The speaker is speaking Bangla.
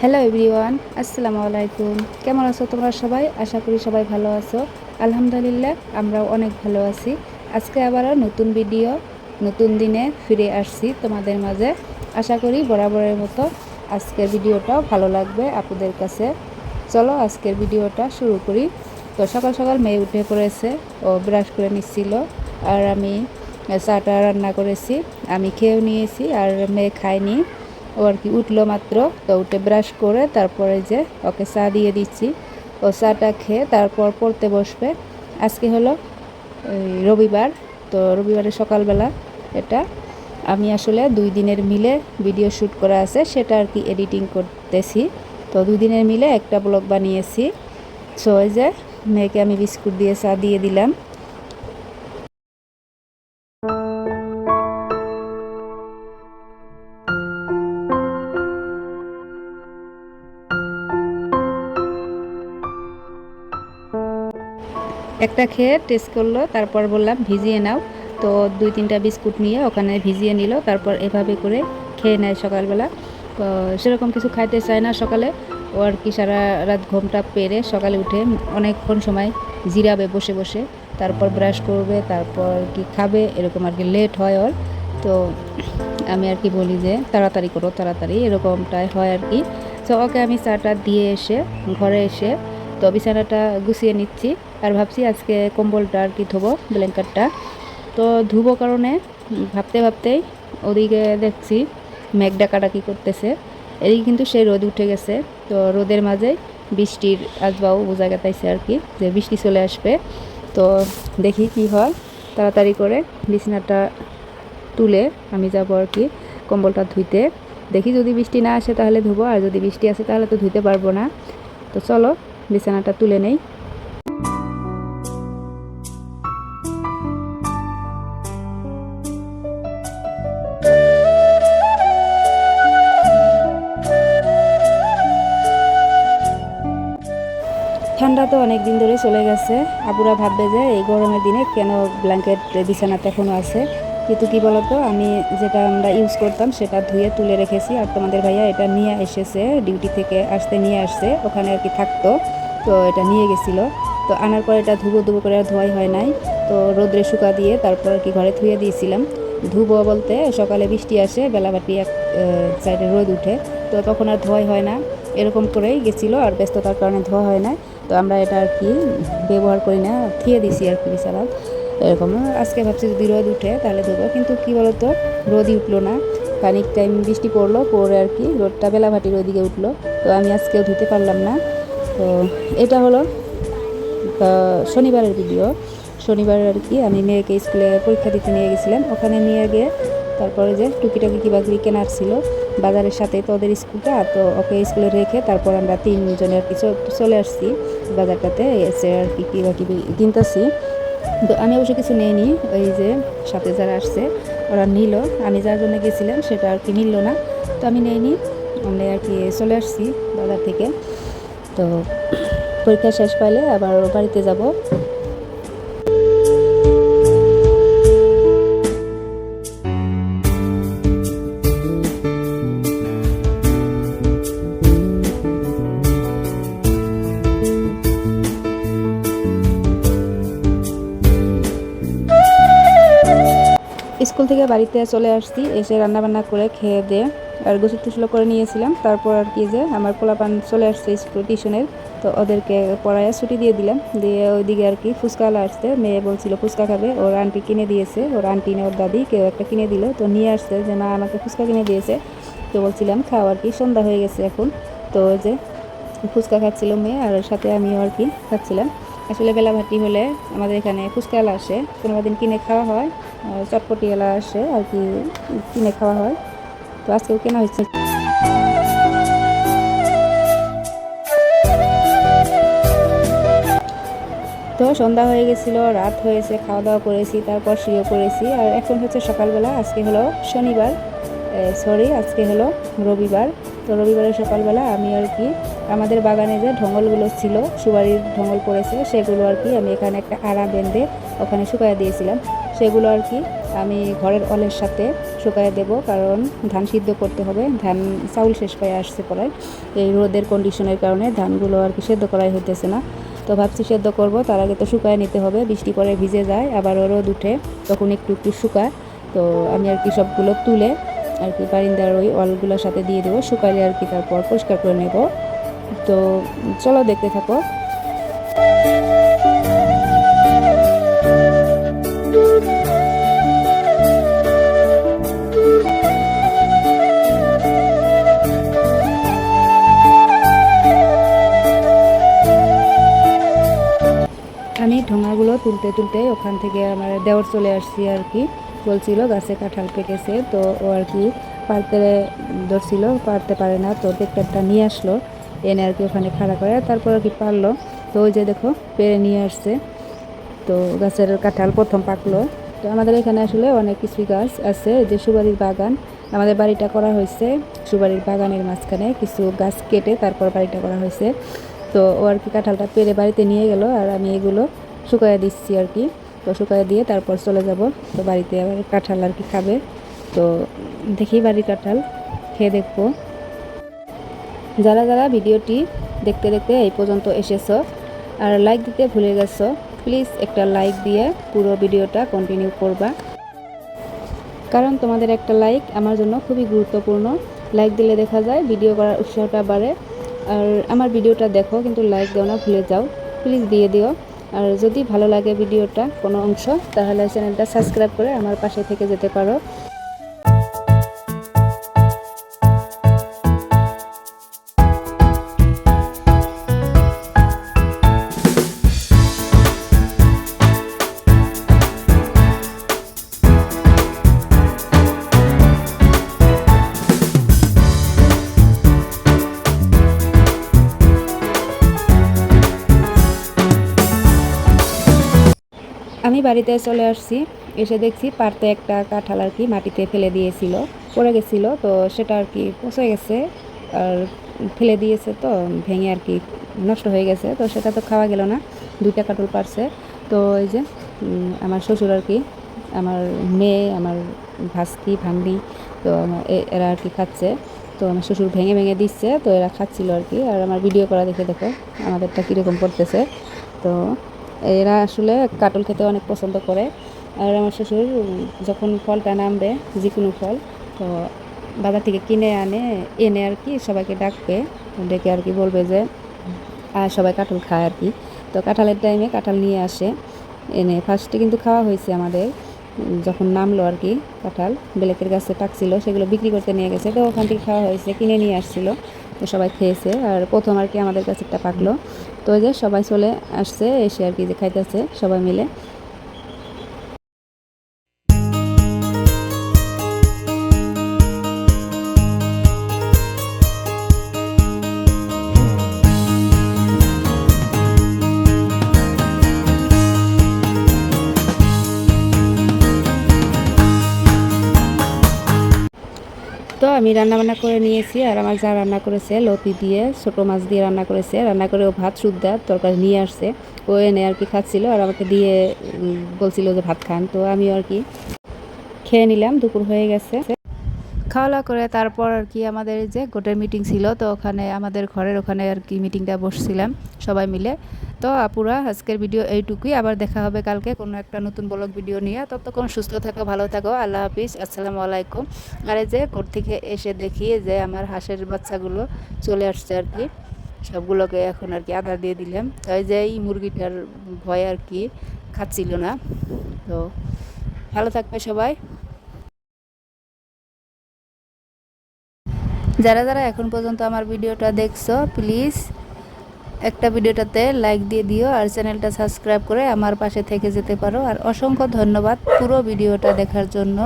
হ্যালো এভরিওয়ান, আসসালামু আলাইকুম। কেমন আছো তোমরা সবাই? আশা করি সবাই ভালো আছো। আলহামদুলিল্লাহ, আমরাও অনেক ভালো আছি। আজকে আবারও নতুন ভিডিও, নতুন দিনে ফিরে আসছি তোমাদের মাঝে। আশা করি বরাবরের মতো আজকের ভিডিওটাও ভালো লাগবে আপনাদের কাছে। চলো আজকের ভিডিওটা শুরু করি। তো সকাল সকাল মেয়ে উঠে পড়েছে, ও ব্রাশ করে নিচ্ছিল, আর আমি চাটা রান্না করেছি। আমি খেয়েও নিয়েছি, আর মেয়ে খায়নি। ও আর কি উঠলো মাত্র, তো উঠে ব্রাশ করে তারপরে যে ওকে চা দিয়ে দিচ্ছি। ও চাটা খেয়ে তারপর পড়তে বসবে। আজকে হলো রবিবার, তো রবিবারের সকালবেলা এটা আমি আসলে 2 দিনের মিলে ভিডিও শ্যুট করা আছে, সেটা আর কি এডিটিং করতেছি। তো 2 দিনের মিলে একটা ব্লগ বানিয়েছি। সো এই যে মেয়েকে আমি বিস্কুট দিয়ে চা দিয়ে দিলাম। একটা খেয়ে টেস্ট করলো, তারপর বললাম ভিজিয়ে নাও। তো 2-3টা বিস্কুট নিয়ে ওখানে ভিজিয়ে নিল, তারপর এভাবে করে খেয়ে নেয় সকালবেলা। তো সেরকম কিছু খাইতে চায় না সকালে। ও আর কি সারা রাত ঘুমটা পেরে সকালে উঠে অনেকক্ষণ সময় জিরাবে বসে বসে, তারপর ব্রাশ করবে, তারপর কি খাবে, এরকম আর কি লেট হয় ওর। তো আমি আর কি বলি যে তাড়াতাড়ি করো, তাড়াতাড়ি, এরকমটাই হয় আর কি। তো ওকে আমি চাটা দিয়ে এসে ঘরে এসে তো বিছানাটা গুছিয়ে নিচ্ছি। আর ভাবছি আজকে কম্বলটা আর কি ধোবো, ব্ল্যাঙ্কেটটা। তো ধুবো কারণে ভাবতে ভাবতেই ওদিকে দেখছি মেঘ ডাকাডাকি করতেছে। এদিকে কিন্তু সেই রোদ উঠে গেছে। তো রোদের মাঝে বৃষ্টির আসবাও বোঝা গেছে আর কি, যে বৃষ্টি চলে আসবে। তো দেখি কি হয়। তাড়াতাড়ি করে বিছানাটা তুলে আমি যাবো আর কি কম্বলটা ধুইতে। দেখি যদি বৃষ্টি না আসে তাহলে ধুবো, আর যদি বৃষ্টি আসে তাহলে তো ধুইতে পারবো না। তো চলো বিছানাটা তুলে নেই। ঠান্ডা তো অনেক দিন ধরে চলে গেছে। আপুরা ভাববে যে এই গরমের দিনে কেন ব্ল্যাঙ্কেট বিছানাতে এখনও আছে, কিন্তু কি বলতো, আমি যেটা আমরা ইউজ করতাম সেটা ধুয়ে তুলে রেখেছি। আর তোমাদের ভাইয়া এটা নিয়ে এসেছে, ডিউটি থেকে আসতে নিয়ে আসছে, ওখানে আর কি থাকতো। তো এটা নিয়ে গেছিলো। তো আনার পর এটা ধুবো ধুবো করে আর ধোয়াই হয় নাই। তো রোদ্রে শুকা দিয়ে তারপর আর কি ঘরে ধুয়ে দিয়েছিলাম। ধুবো বলতে সকালে বৃষ্টি আসে, বেলাবাটি এক সাইডে রোদ উঠে, তো তখন আর ধোয়াই হয় না। এরকম করেই গেছিলো, আর ব্যস্ততার কারণে ধোয়া হয় না। তো আমরা এটা আর কি ব্যবহার করি না, থিয়ে দিছি আর কি বিছানা। এরকম আজকে ভাবছি যদি রোদ উঠে তাহলে ধোবো, কিন্তু কি বলতো, রোদই উঠলো না। খানিক টাইম বৃষ্টি পড়লো, পরে আর কি রোদটা বেলাভাটির ওইদিকে উঠলো। তো আমি আজকেও ধুতে পারলাম না। তো এটা হলো শনিবারের ভিডিও। শনিবার আর কি আমি মেয়েকে স্কুলে পরীক্ষা দিতে নিয়ে গেছিলাম, ওখানে নিয়ে গিয়ে তারপরে যে টুকিটাকি কিবাকি কেনার ছিল বাজারের সাথে, তো ওদের স্কুলটা, তো ওকে স্কুলে রেখে তারপর আমরা 3 জনে আর কি চলে আসছি বাজারটাতে, এসে আর কি কিবা কিবি কিনতেছি। তো আমি অবশ্য কিছু নিইনি, ওই যে সাথে যারা আসছে ওরা নিল, আমি যার জন্য গেছিলাম সেটা আর কি নিল না। তো আমি নিইনি, আমি আর কি চলে আসছি বাজার থেকে। তো পরীক্ষা শেষ পাইলে আবার বাড়িতে যাব। স্কুল থেকে বাড়িতে চলে আসছি, এসে রান্নাবান্না করে খেয়ে দিয়ে আর গোসল টুসল করে নিয়েছিলাম। তারপর আর কি যে আমার পোলাপান চলে আসছে স্কুল টিউশনের, তো ওদেরকে পড়ায় ছুটি দিয়ে দিলাম। দিয়ে ওইদিকে আর কি ফুচকাওয়ালা আসছে, মেয়ে বলছিল ফুচকা খাবে, ওর আন্টি কিনে দিয়েছে, ওর আন্টি না ওর দাদি কেউ একটা কিনে দিল। তো নিয়ে আসছে যে মা আমাকে ফুচকা কিনে দিয়েছে। তো বলছিলাম খাও আর কি, সন্ধ্যা হয়ে গেছে এখন। তো যে ফুচকা খাচ্ছিল মেয়ে, আর সাথে আমিও আর কি খাচ্ছিলাম। আসলে বেলাভাটি হলে আমাদের এখানে ফুচকাওয়ালা আসে, কোনো দিন কিনে খাওয়া হয়, চটপটিওয়ালা আসে আর কি, কিনে খাওয়া হয়। তো আজকেও কেনা হয়েছে। তো সন্ধ্যা হয়ে গেছিলো, রাত হয়েছে, খাওয়া দাওয়া করেছি, তারপর শুয়ে পড়েছি। আর এখন হচ্ছে সকালবেলা, আজকে হলো শনিবার, আজকে হলো রবিবার। তো রবিবারের সকালবেলা আমি আর কি আমাদের বাগানে যে ঢঙ্গলগুলো ছিল, সুপারির ঢঙ্গল পড়েছে, সেগুলো আর কি আমি এখানে একটা আড়া বেঁধে ওখানে শুকাইয়ে দিয়েছিলাম। সেগুলো আর কি আমি ঘরের অলের সাথে শুকায় দেব, কারণ ধান সিদ্ধ করতে হবে। ধান চাউল শেষ হয়ে আসছে পড়ায়, এই রোদের কন্ডিশনের কারণে ধানগুলো আর কি সেদ্ধ করাই হইতেছে না। তো ভাবছি সেদ্ধ করব, তার আগে তো শুকায় নিতে হবে, বৃষ্টি পরে ভিজে যায়, আবার রোদ উঠে তখন একটু একটু শুকায়। তো আমি আর কি সবগুলো তুলে আর কি বারিন্দার ওই অলগুলোর সাথে দিয়ে দেবো, শুকাইলে আর কি তারপর পরিষ্কার করে নেব। তো চলো দেখতে থাকো। আমি ঢোঙাগুলো তুলতে তুলতে ওখান থেকে আমার দেওর চলে আসছি আর কি। বলছিল গাছে কাঁঠাল পেকেছে, তো ও আর কি পারতে ধরছিল, পারতে পারে না, তো ট্রেক্টরটা নিয়ে আসলো, এনে আর কি ওখানে খাড়া করে তারপর আর কি পারলো। তো ওই যে দেখো পেরে নিয়ে আসছে, তো গাছের কাঁঠাল প্রথম পাকলো। তো আমাদের এখানে আসলে অনেক কিছুই গাছ আছে, যে সুপারির বাগান, আমাদের বাড়িটা করা হয়েছে সুপারির বাগানের মাঝখানে কিছু গাছ কেটে তারপর বাড়িটা করা হয়েছে। তো ও আর কি কাঁঠালটা পেরে বাড়িতে নিয়ে গেল, আর আমি এগুলো শুকাইয়ে দিচ্ছি আর কি। তো শুকাইয়ে দিয়ে তারপর চলে যাব, তো বাড়িতে আবার কাঁঠাল আর কি খাবে। তো দেখি বাড়ির কাঁঠাল খেয়ে দেখবো। যারা যারা ভিডিওটি দেখতে দেখতে এই পর্যন্ত এসেছো আর লাইক দিতে ভুলে গেছো, প্লিজ একটা লাইক দিয়ে পুরো ভিডিওটা কন্টিনিউ করবা, কারণ তোমাদের একটা লাইক আমার জন্য খুবই গুরুত্বপূর্ণ। লাইক দিলে দেখা যায় ভিডিও করার উৎসাহটা বাড়ে। আর আমার ভিডিওটা দেখো কিন্তু লাইক দাও না, ভুলে যাও, প্লিজ দিয়ে দিও। আর যদি ভালো লাগে ভিডিওটা কোনো অংশ, তাহলে চ্যানেলটা সাবস্ক্রাইব করে আমার পাশে থেকে যেতে পারো। আমি বাড়িতে চলে আসছি, এসে দেখছি পারতে একটা কাঁঠাল আর কি মাটিতে ফেলে দিয়েছিল, পড়ে গেছিলো, তো সেটা আর কি পচে গেছে আর ফেলে দিয়েছে, তো ভেঙে আর কি নষ্ট হয়ে গেছে, তো সেটা তো খাওয়া গেল না। দুইটা কাঁঠাল পারছে। তো এই যে আমার শ্বশুর আর কি, আমার মেয়ে, আমার ভাস্তি ভান্ডি, তো এরা আর কি খাচ্ছে। তো আমার শ্বশুর ভেঙে ভেঙে দিচ্ছে, তো এরা খাচ্ছিল আর কি। আর আমার ভিডিও করা দেখে দেখো আমাদেরটা কীরকম করতেছে। তো এরা আসলে কাঁঠাল খেতে অনেক পছন্দ করে। আর আমার শ্বশুর যখন ফলটা নামবে, যে কোনো ফল, তো বাজার থেকে কিনে এনে আর কি সবাইকে ডাকবে, ডেকে আর কি বলবে যে সবাই কাঁঠাল খায় আর কি। তো কাঁঠালের টাইমে কাঁঠাল নিয়ে আসে, এনে ফার্স্টে কিন্তু খাওয়া হয়েছে আমাদের, যখন নামলো আর কি কাঁঠাল বেলেকের গাছে পাকছিল, সেগুলো বিক্রি করতে নিয়ে গেছে, তো ওখান থেকে খাওয়া হয়েছে, কিনে নিয়ে আসছিল, তো সবাই খেয়েছে। আর প্রথম আর কি আমাদের কাছে একটা পাকলো, তো ওই যে সবাই চলে আসছে, এসে আর কি যে খাইতেছে সবাই মিলে। তো আমি রান্নাবান্না করে নিয়েছি, আর আমার যা রান্না করেছে লতি দিয়ে, ছোটো মাছ দিয়ে রান্না করেছে, রান্না করে ও ভাত সুদ্ধা তরকারি নিয়ে আসছে, ও এনে আর কি খাচ্ছিল, আর আমাকে দিয়ে বলছিল যে ভাত খান, তো আমিও আর কি খেয়ে নিলাম। দুপুর হয়ে গেছে, খাওয়া দাওয়া করে তারপর আর কি আমাদের যে গোটের মিটিং ছিল, তো ওখানে আমাদের ঘরের ওখানে আর কি মিটিংটা বসছিলাম সবাই মিলে। তো আপুরা আজকের ভিডিও এইটুকুই, আবার দেখা হবে কালকে কোনো একটা নতুন ব্লগ ভিডিও নিয়ে। ততক্ষণ সুস্থ থাকো, ভালো থাকো, আল্লাহ হাফিজ, আসসালামু আলাইকুম। আর এই যে ঘর থেকে এসে দেখি যে আমার হাঁসের বাচ্চাগুলো চলে আসছে আর কি, সবগুলোকে এখন আর কি আদা দিয়ে দিলাম। ওই যে এই মুরগিটার ভয় আর কি খাচ্ছিল না। তো ভালো থাকবে সবাই। যারা যারা এখন পর্যন্ত আমার ভিডিওটা দেখছো, প্লিজ একটা ভিডিওটাতে লাইক দিয়ে দিও, আর চ্যানেলটা সাবস্ক্রাইব করে আমার পাশে থেকে যেতে পারো। আর অসংখ্য ধন্যবাদ পুরো ভিডিওটা দেখার জন্য।